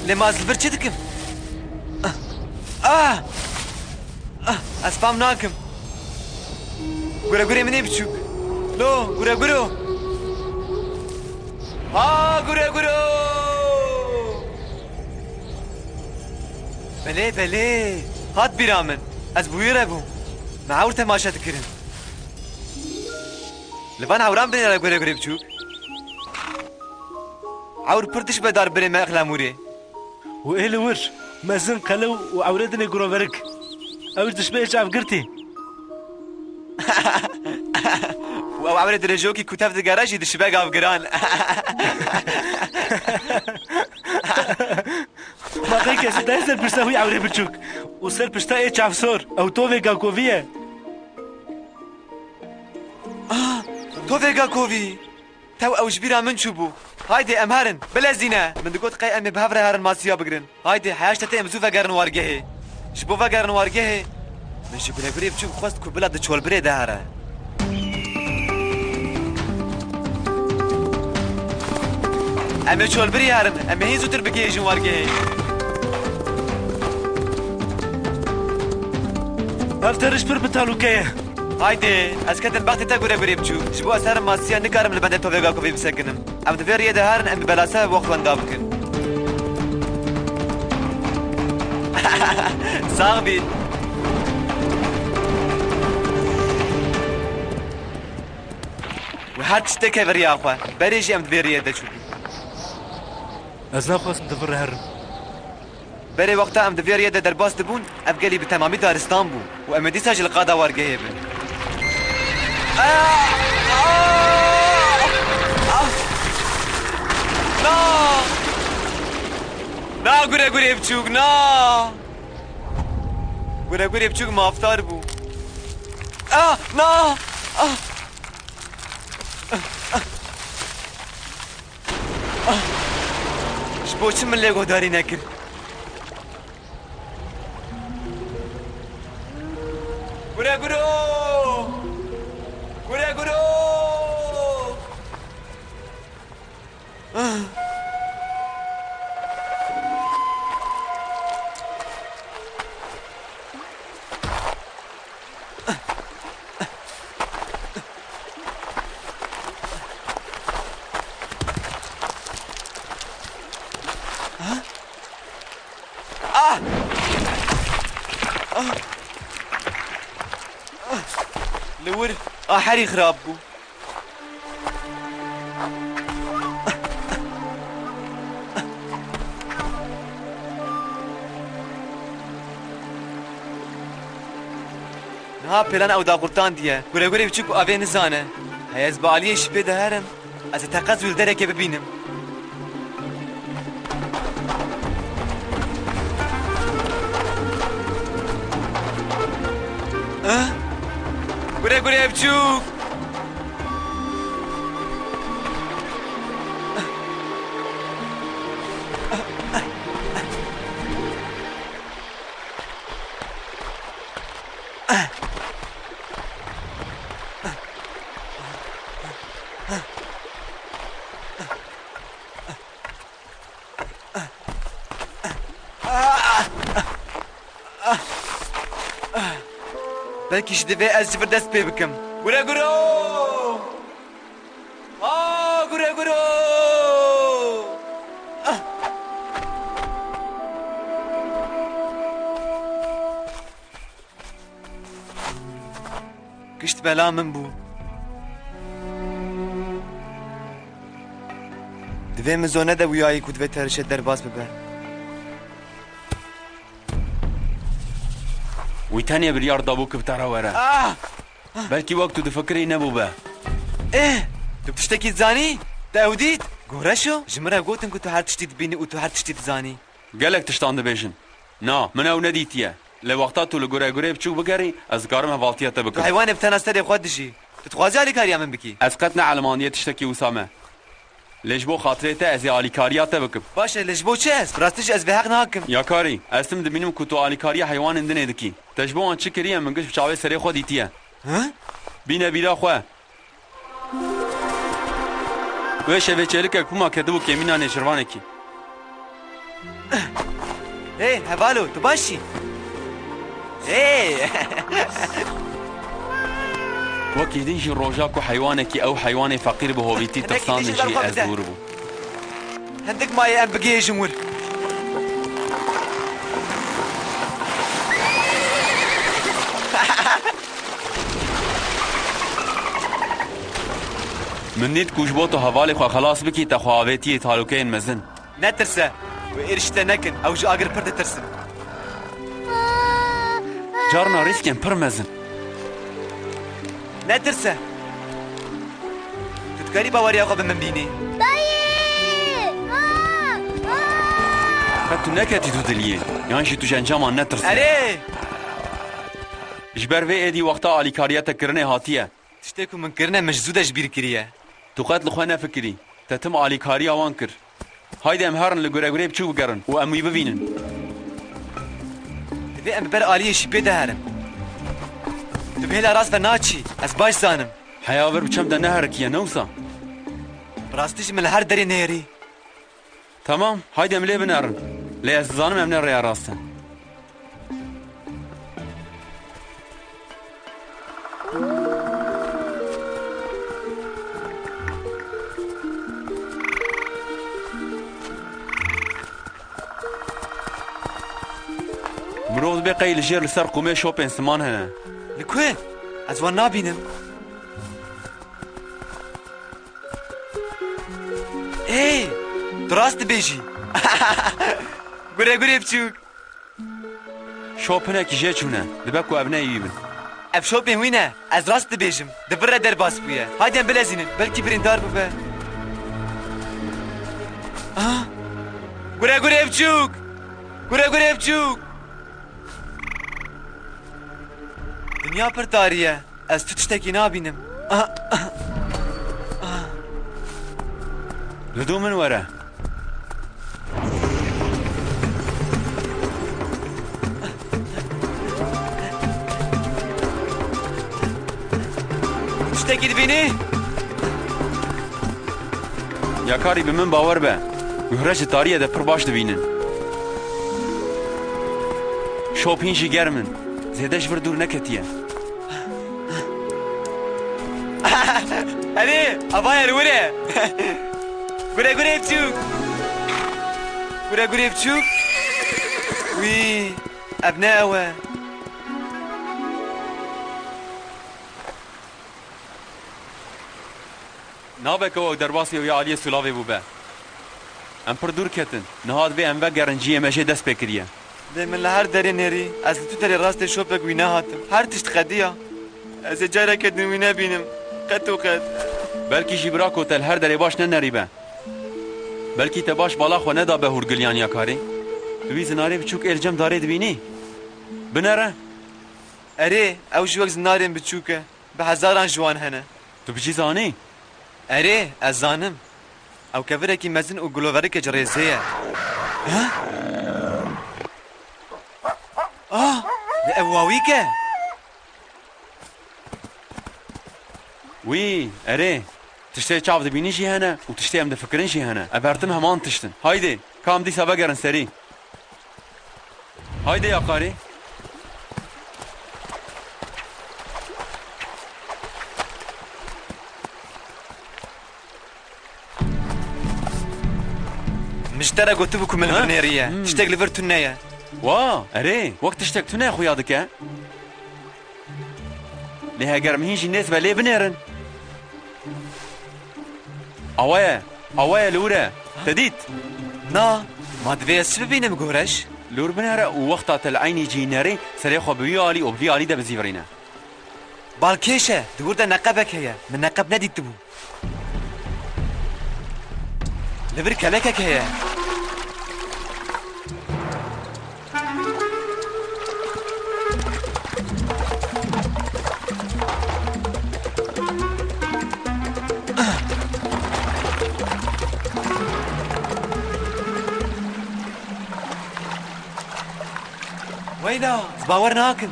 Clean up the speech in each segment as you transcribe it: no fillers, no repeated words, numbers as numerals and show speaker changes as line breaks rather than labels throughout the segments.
لما زلبر چه دکم از فهم ناکم گوره گوره منی بچوک لو گوره گورو گوره گورو بله بله هات بیرامن از بویره بوم معور تماشا تکرن لبان عوران بني على قولي بچوك عور پردش بدار بري ما اخلاموري
وإيه ور مازن قلو وعوردني قرو برك اوش دشبه شعب قرتي
او عورد رجوكي كتاف دي جراجي دشبه قاف قران
ما قيك ستا سر برساوي عوري بچوك وسر بشتا ايه شعب سور او توفي قاكوفيه
تو فيغا كوفي تو اوش بيرا من شوبو هايدي امهرن بلا زينة من دقوت قاي امي بهفر هارن ماسيا بقرن هايدي حياش تتي امزو فقرن وارجهي شبو فقرن وارجهي من شبو نقريب شوب خواست كو بلاد تشول بري دهارة امي تشول بري هارن امي هيزو تربكي يجن وارجهي
افترش بر بتالوكيه
هايدي اسكت البخت تا غوري غوري بچو شبو اثر ماسيا نكارم لبند تو فيغا كوفي بسكنم ام دفير يد هارن ام بلاسا وقت وندابكن صاحبي وحد تشتكي بريا اخوا بريجي ام دفير يد شو
ازنا خاص مدفر هرم
بري وقتها ام دفير يد درباس تبون افقلي بتمامي دارستان بو وام دي ساج القاده وارجيه بن نا غوري غوري بچوك نا غوري غوري بچوك مافتار بو نا شبو چم من لگو داری نکر غوري غورو غوري غورو لور حري خراب بو ها پلان او دا قرطان ديه غوري غوري بچوك ابي نزانه هي از باليه شبه دهرم از تقزل درك ببينم غوري غوري بچوك بلكيش دفي از دست پی بکم غوري غورو غوري غورو كشت بلا من بو دفي من زونه ده وياي كود في ترشد درباس ببه
ويتانيا بريار دابوك بتاع ورا بلكي وقته تفكري نبو با
ايه تو بتشتكي تزاني تاوديت غورشو جمرة قوتن كنتو هر تشتي تبيني وتو هر تشتي تزاني
قالك تشتان دبيجن نا من او نديتيا لوقتاتو لغوري غوري بچو بگري از قارم فالتيا
تو
تبكم
حيوان بتناستري خود دشي تتخوازي علي كاريا من بكي
از قتنا علمانية تشتكي وسامة ليش بو خاطريتا از علي كاريا تبكم
باشه لجبو چه اس براستش از به حق ناكم
يا كاري اسم دبينم كنتو علي كاريا حيوان اندن ادكي تجبو ان چكريا من قش بچاوي سري خود ديتيا
ها
بينا بيلا خو وش في چلك كوما كدو كيمينا نشروانكي
هی هوالو تو باشی هی
وەکی دینشی ڕۆژاک و حیوانێکی ئەو حیوانی فەقیر بە هۆبیتی ترسانشی ئەزور بوو
هەندێک مایە ئەم بگێژم ور
من نیت کوش بۆ تۆ هەواڵی خوا خەلاس بکیتە خواوێتی تاالوکەین مەزن
نەترسە و ئێرشتە نەکن ئەو ژ ئاگر پڕ دەترسن
جارنا ریسکێن پڕ مەزن
نەترسە تتکاری باوەریاخوا بە من بینی
قەت تو نەکەتی تو دلیێ یانشی توش ئەنجامان نەترسە
ئەرێ
ji ber vê êdî wexta alîkariya te kirinê hatiye
tiştê ku min kirine min ji zû de ji bîr kiriye
tu qet li xwe nefikirî te tim alîkariya wan kir haydi em herin li guregurê biçûk bigerin û em wî bibînin
divê em bi ber aliyê jî pê de herin tu bêhêla rast ve naçî ez baş zanim
heya vir bi çem de neherikiye newsa
bi rastî ji min li her derê nêrî
Tamam haydi em lê binerin lê ez dizanim em ne rêya rast e مرۆڤ بێ قەی li jêr li ser qûmê şopên siman hene
li ku ez wan nabînim ê tu rast dibêjî guregurê biçûk
şop hinekî jê çûne dibe ku ev neyî bin
ev şopên wî ne ez rast dibêjim di vir re derbas bûye haydi em bilezînin belkî birîndar bibe guregurê biçûk guregurê biçûk Dünya pir tarî ye ez tu tiştekî nabînim
li dû min were
tiştekî dibînî
ya karî bi min bawer be guhre ji tariyê de pir baş dibînin şopîn jî germ in zêde ji vir dûr neketiye
Erê avaya li were guregurê biçûk guregurê biçûk wî ev ne ew e
nabekew ew derbasî ya aliyê sulavê bû be em pir dûr ketin nihat vê em vegerin ciyê me jê dest pê kiriye
Lê min li her derê nêrî ez li tu derê rastê şopek wî nehatim her tişt xediya ez ê careke din wî nebînim qet û qet
belkî jî bira ku te li her derê baş nenerî be belkî te baş bala xwe neda be hûrgiliyan ya karî tu wî zinarê biçûk êl cem darê dibînî binere
Erê ew ji wek zinarên biçûk e bi hezaran ji wan hene
tu bijî zanî
Erê ez zanim ew kevirekî mezin û guloverike ji rêzê ye li ew wawîk e
wî erê tiştê çav dibînî jî hene û tiştê em difikirin jî hene ev bertin heman tiştin haydi kam dîsa vegerin serî haydi ya karî
Miştere gotibû ku min li vir nêriye tiştek li vir tu neye
wa erê wek tiştek tu ne xuya dike lê heger min hîn jî nêz ve lê binêrin awa ye li were te dît
Na ma divê ez bibînim goreş
li wir binêre û wexta te li eynî cî nerê serê xwe bi wî alî û bi vî alî de bizîvirîne
balkêş e di wir de neqebek heye min neqeb nedîtibû li vir kelekek heye Weyna ez bawer nakim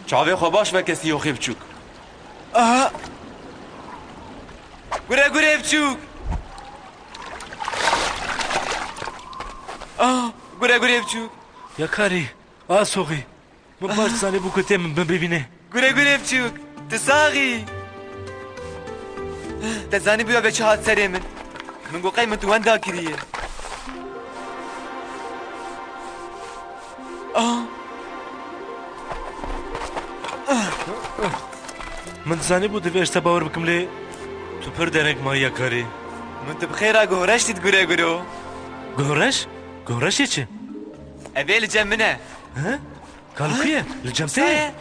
çavê xwe baş veke sîyoxê biçûk
Guregurê biçûk گوره گوره بچوک
یا کاری آسوغی من باش زانی بو کتی من ببینه
گوره گوره بچوک تو ساغی دزانی بیا به چه هات سری من گو قی من تو هنده کریه
من زانی بو دویشتا باور بکم لی تو پر درک ما یا کاری
من تو بخیره گهرشتید گوره گورو
گهرش؟ گهرش چه؟
اوه لجم منه
ها؟ کالو کیه؟ لجمته؟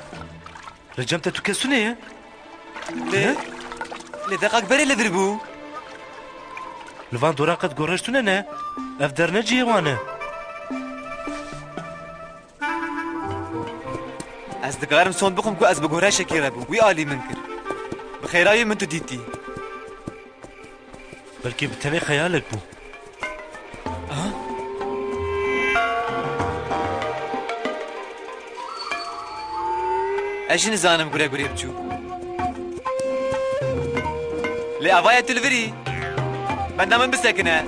لجمته تو کسونه یه؟
لدقاق بری لدر بو
لوان دوراقت گهرشتونه نه؟ اف درنه جیه وانه
از دقارم سون بخم کو از بگوره شکیره بو وی آلی من کر بخیرایی من تو دیتی
بلکه بتنه خیالک بو
ايش نزانم قري قري بچو لي افايا تلفري بندا من بسكنه